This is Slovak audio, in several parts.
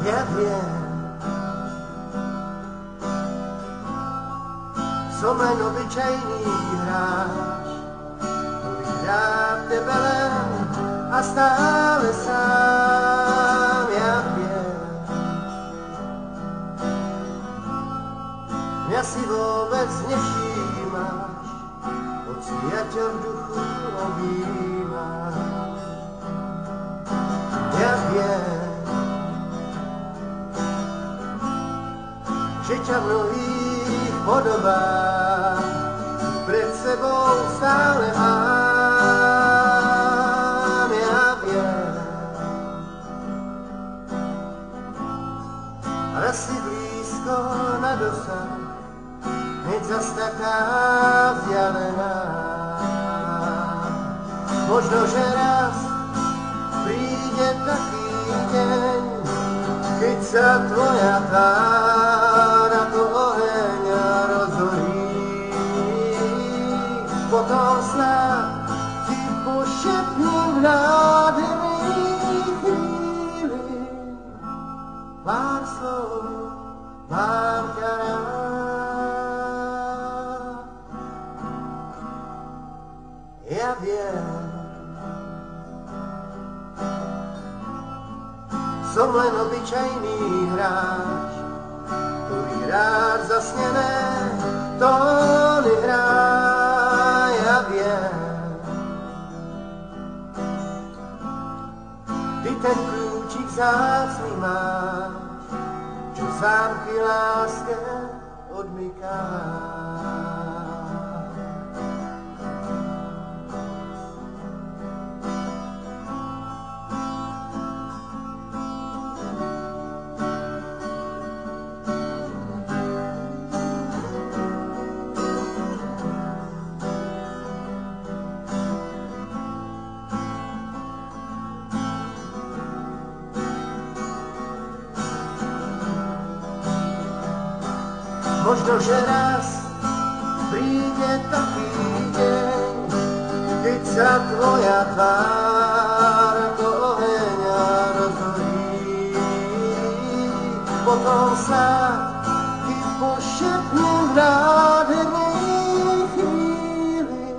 Ja viem, som len obyčajný hráč, ktorý hrá v tebe len a stále sám. Ja viem, mňa si vôbec nevšímaš, hoci ja ťa v duchu objímam. Ja viem, že ťa v mnohých podobách pred sebou stále mám. Ja viem, raz si blízko na dosah, hneď zas taká vzdialená. Možno, že raz príde taký deň, keď sa tvoja tvár ako oheň rozhorí. Potom snáď ti pošepnem v nádherných chvíli pár slov, mám ťa rád. Ja viem, som len obyčajný hráč, ktorý rád zasnené tóny hrá. Ja viem, ty ten kľúčik vzácny máš, čo zámky láske odmyká. Možno, že raz príde taký deň, keď sa tvoja tvár ako oheň rozhorí. Potom sa ti pošepnem v nádhernej chvíli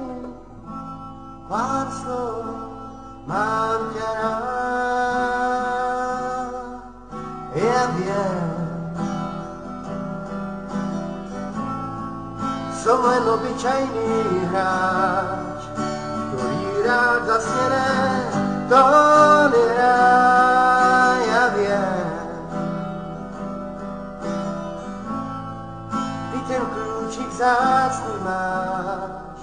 pár slov, mám ťa rád. Ja viem, som len obyčajný hráč, ktorý rád zasnené tóny hrá. Ja viem, ty ten kľúčik vzácny máš,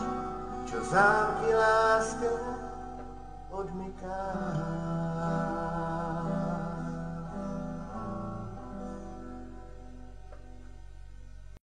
čo zámky láske odmyká.